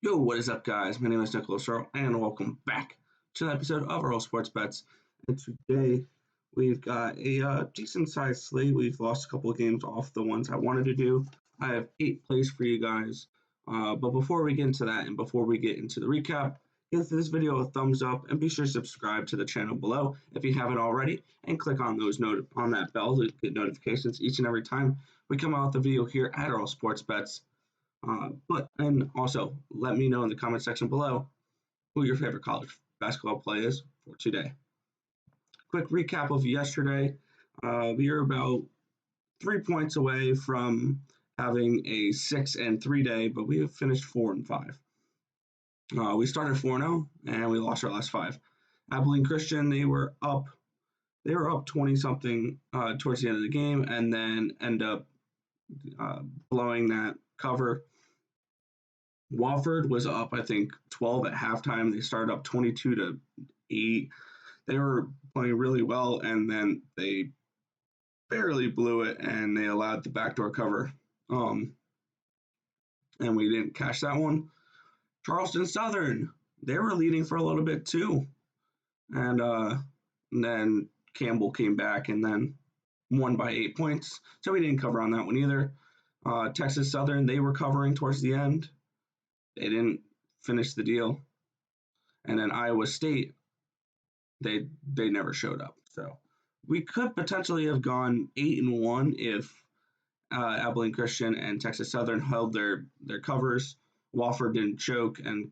Yo, what is up, guys? My name is Nicholas Earl, and welcome back to an episode of Earl Sports Bets. And today we've got a decent sized slate. We've lost a couple of games off the ones I wanted to do. I have 8 plays for you guys. But before we get into that and before we get into the recap, give this video a thumbs up and be sure to subscribe to the channel below if you haven't already, and click on on that bell to get notifications each and every time we come out with a video here at Earl Sports Bets. And also let me know in the comment section below who your favorite college basketball play is for today. Quick recap of yesterday. We are about 3 points away from having a 6-3 day, but we have finished 4-5. We started 4-0 and we lost our last five. Abilene Christian, they were up 20 something towards the end of the game, and then end up blowing that cover. Wofford was up, I think, 12 at halftime. They started up 22-8. They were playing really well, and then they barely blew it, and they allowed the backdoor cover. And we didn't cash that one. Charleston Southern, they were leading for a little bit too, and then Campbell came back and then won by 8 points, so we didn't cover on that one either. Texas Southern, they were covering towards the end. They didn't finish the deal. And then Iowa State, they never showed up. So we could potentially have gone 8-1 if Abilene Christian and Texas Southern held their covers. Wofford didn't choke, and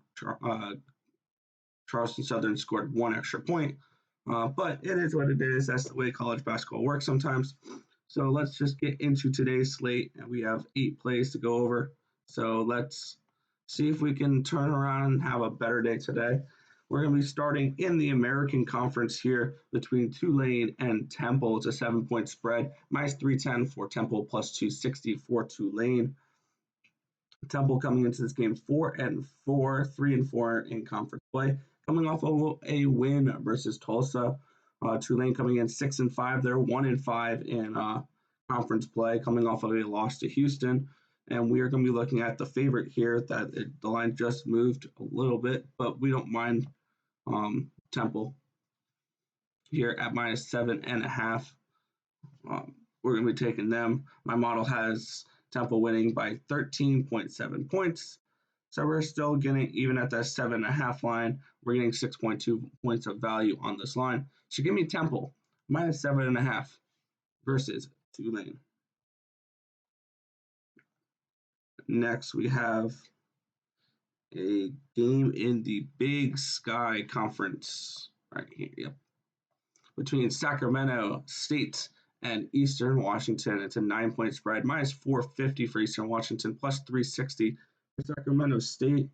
Charleston Southern scored one extra point. But it is what it is. That's the way college basketball works sometimes. So let's just get into today's slate. And we have 8 plays to go over. So let's see if we can turn around and have a better day today. We're going to be starting in the American Conference here between Tulane and Temple. It's a 7-point spread, minus 310 for Temple, plus 260 for Tulane. Temple coming into this game 4-4, 3-4 in conference play, coming off of a win versus Tulsa. Tulane coming in 6-5, they're 1-5 in conference play, coming off of a loss to Houston. And we are going to be looking at the favorite here. The line just moved a little bit, but we don't mind Temple here at minus 7.5. We're going to be taking them. My model has Temple winning by 13.7 points. So we're still getting, even at that 7.5 line, we're getting 6.2 points of value on this line. So give me Temple minus 7.5 versus Tulane. Next, we have a game in the Big Sky Conference right here. Yep. Between Sacramento State and Eastern Washington. It's a 9-point spread, minus 450 for Eastern Washington, plus 360 for Sacramento State.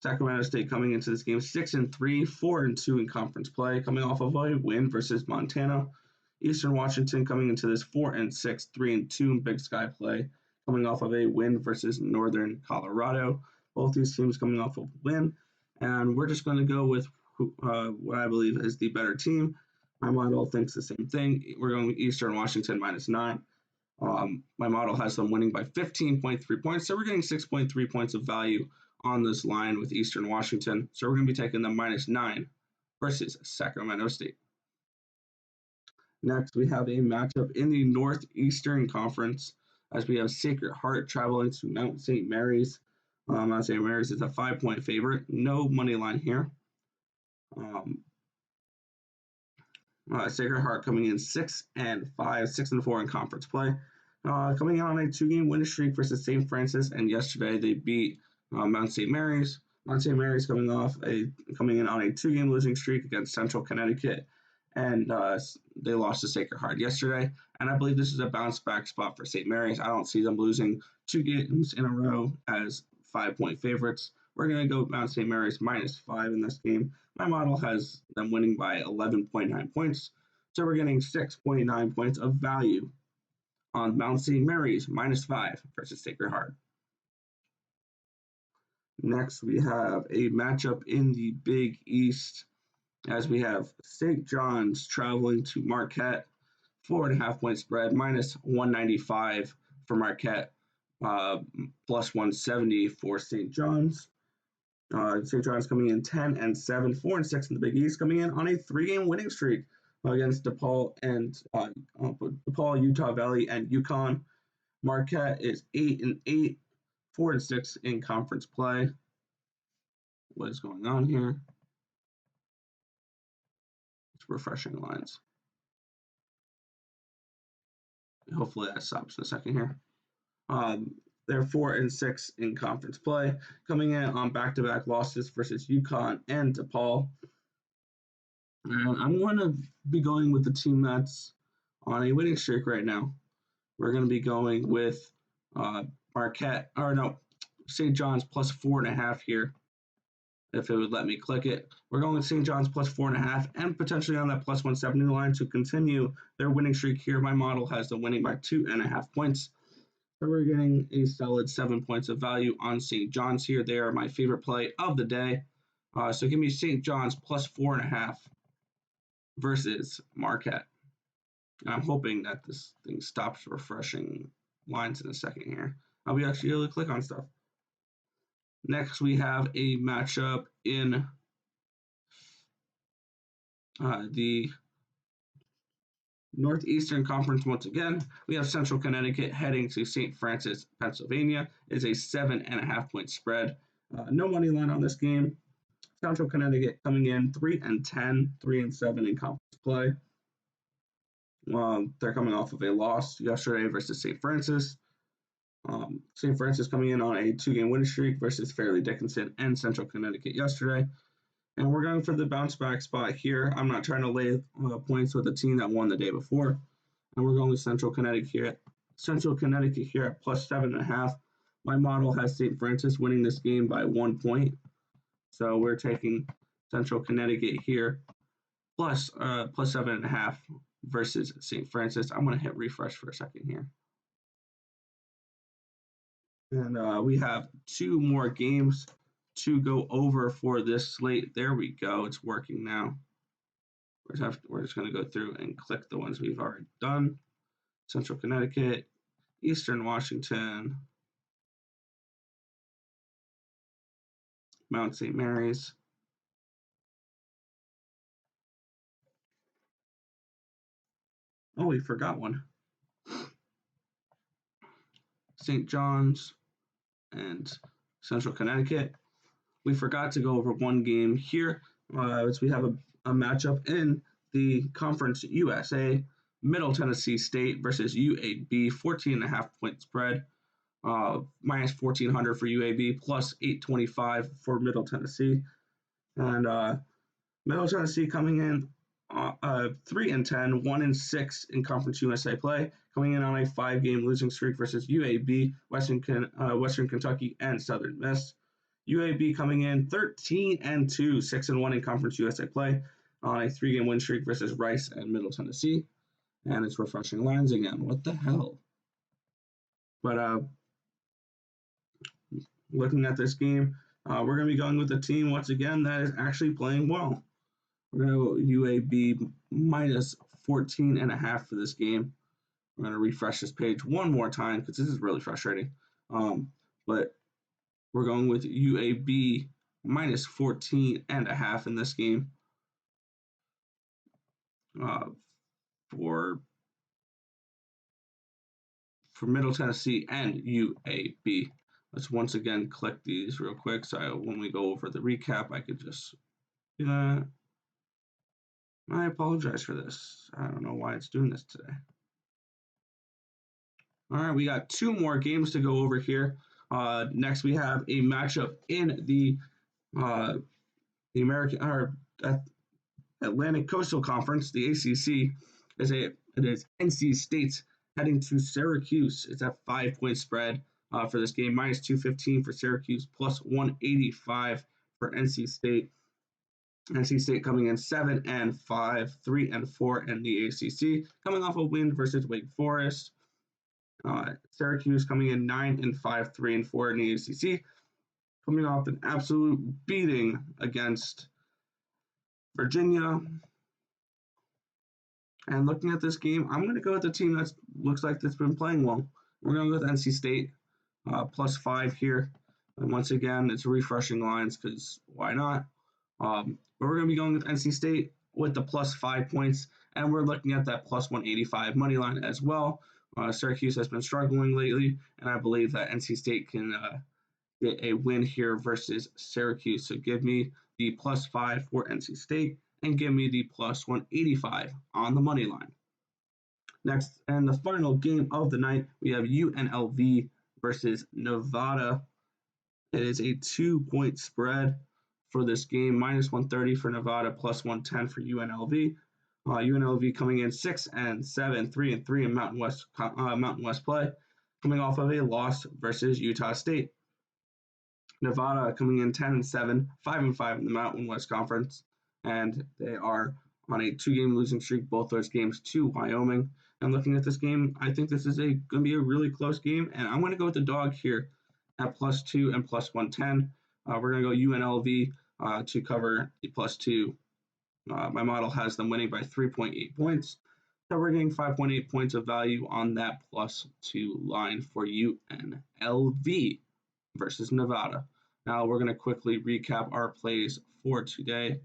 Sacramento State coming into this game 6-3, 4-2 in conference play, coming off of a win versus Montana. Eastern Washington coming into this 4-6, 3-2 in Big Sky play, coming off of a win versus Northern Colorado. Both these teams coming off of a win, and we're just going to go with what I believe is the better team. My model thinks the same thing. We're going with Eastern Washington minus 9. My model has them winning by 15.3 points, so we're getting 6.3 points of value on this line with Eastern Washington. So we're going to be taking them minus 9 versus Sacramento State. Next, we have a matchup in the Northeastern Conference, as we have Sacred Heart traveling to Mount St. Mary's. Mount St. Mary's is a 5-point favorite. No money line here. Sacred Heart coming in 6-5, 6-4 in conference play. Coming in on a 2-game winning streak versus St. Francis, and yesterday they beat Mount St. Mary's. Mount St. Mary's coming in on a 2-game losing streak against Central Connecticut, and they lost to Sacred Heart yesterday. And I believe this is a bounce back spot for St. Mary's. I don't see them losing 2 games in a row as 5-point favorites. We're going to go Mount St. Mary's minus 5 in this game. My model has them winning by 11.9 points. So we're getting 6.9 points of value on Mount St. Mary's minus 5 versus Sacred Heart. Next, we have a matchup in the Big East, as we have St. John's traveling to Marquette. 4.5-point spread, minus 195 for Marquette. plus 170 for St. John's. St. John's coming in 10-7, 4-6 in the Big East, coming in on a 3-game winning streak against DePaul and DePaul, Utah Valley, and UConn. Marquette is 8-8, 4-6 in conference play. What is going on here? It's refreshing lines. Hopefully that stops in a second here. They're 4-6 in conference play, coming in on back-to-back losses versus UConn and DePaul. And I'm going to be going with the team that's on a winning streak right now. We're going to be going with St. John's plus 4.5 here. If it would let me click it. We're going with St. John's plus 4.5 and potentially on that plus 170 line to continue their winning streak here. My model has them winning by 2.5 points. So we're getting a solid 7 points of value on St. John's here. They are my favorite play of the day. So give me St. John's plus 4.5 versus Marquette. And I'm hoping that this thing stops refreshing lines in a second here. I'll be actually able to click on stuff. Next, we have a matchup in the Northeastern Conference once again. We have Central Connecticut heading to St. Francis, Pennsylvania. It's a 7.5 point spread. No money line on this game. Central Connecticut coming in 3-10, 3-7 in conference play. They're coming off of a loss yesterday versus St. Francis. St. Francis coming in on a 2-game winning streak versus Fairleigh Dickinson and Central Connecticut yesterday. And we're going for the bounce back spot here. I'm not trying to lay points with a team that won the day before. And we're going with Central Connecticut here at plus 7.5. My model has St. Francis winning this game by 1 point. So we're taking Central Connecticut here plus 7.5 versus St. Francis. I'm going to hit refresh for a second here. And we have 2 more games to go over for this slate. There we go. It's working now. We're just going to go through and click the ones we've already done. Central Connecticut, Eastern Washington, Mount St. Mary's. Oh, we forgot one. St. John's and Central Connecticut. We forgot to go over one game here as we have a matchup in the Conference USA. Middle Tennessee State versus UAB, 14.5 point spread. Minus 1,400 for UAB, plus 825 for Middle Tennessee. And Middle Tennessee coming in 3-10, 1-6 in Conference USA play, coming in on a 5-game losing streak versus UAB, Western Kentucky, and Southern Miss. UAB coming in 13-2, 6-1 in Conference USA play, on a 3-game win streak versus Rice and Middle Tennessee. And it's refreshing lines again. What the hell? But looking at this game, we're going to be going with a team once again that is actually playing well. We're going to go UAB minus 14.5 for this game. We're going to refresh this page one more time because this is really frustrating. But we're going with UAB minus 14.5 in this game for Middle Tennessee and UAB. Let's once again click these real quick so when we go over the recap, I could just do that. I apologize for this. I don't know why it's doing this today. All right, we got 2 more games to go over here. Next, we have a matchup in the Atlantic Coastal Conference, the ACC. It is NC State heading to Syracuse. It's a 5-point spread for this game, minus 215 for Syracuse, plus 185 for NC State. NC State coming in 7-5, 3-4 in the ACC, coming off a win versus Wake Forest. Syracuse coming in 9-5, 3-4 in the ACC, coming off an absolute beating against Virginia. And looking at this game, I'm going to go with the team that looks like it's been playing well. We're going to go with NC State. +5 here. And once again, it's refreshing lines because why not? But we're going to be going with NC State with the +5 points, and we're looking at that +185 money line as well. Syracuse has been struggling lately, and I believe that NC State can get a win here versus Syracuse. So give me the +5 for NC State and give me the +185 on the money line. Next, and the final game of the night, we have UNLV versus Nevada. It is a 2-point spread for this game, -130 for Nevada, +110 for UNLV. UNLV coming in 6-7, 3-3 in Mountain West play, coming off of a loss versus Utah State. Nevada coming in 10-7, 5-5 in the Mountain West Conference, and they are on a 2-game losing streak, both those games to Wyoming. And looking at this game, I think this is going to be a really close game, and I'm going to go with the dog here at +2 and +110. We're going to go UNLV to cover the +2. My model has them winning by 3.8 points. So we're getting 5.8 points of value on that +2 line for UNLV versus Nevada. Now we're going to quickly recap our plays for today.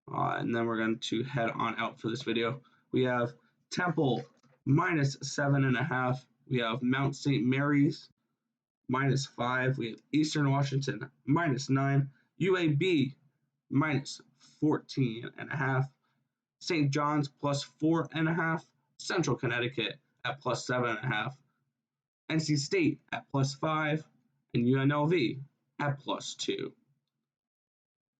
And then we're going to head on out for this video. We have Temple -7.5. We have Mount St. Mary's -5. We have Eastern Washington -9. UAB -14.5. St. John's +4.5. Central Connecticut at +7.5. NC State at +5. And UNLV at +2.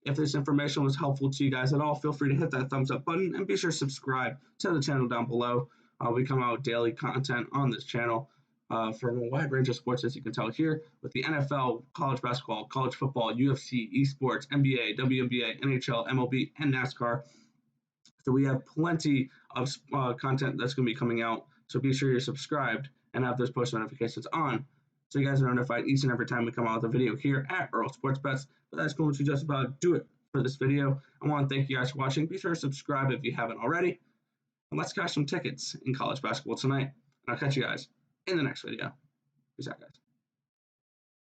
If this information was helpful to you guys at all, feel free to hit that thumbs up button and be sure to subscribe to the channel down below. We come out with daily content on this channel from a wide range of sports, as you can tell here, with the NFL, college basketball, college football, UFC, esports, NBA, WNBA, NHL, MLB, and NASCAR. So we have plenty of content that's going to be coming out. So be sure you're subscribed and have those post notifications on, so you guys are notified each and every time we come out with a video here at Earl Sports Bets. But that's going to just about do it for this video. I want to thank you guys for watching. Be sure to subscribe if you haven't already. And let's cash some tickets in college basketball tonight. And I'll catch you guys in the next video. Peace out, guys.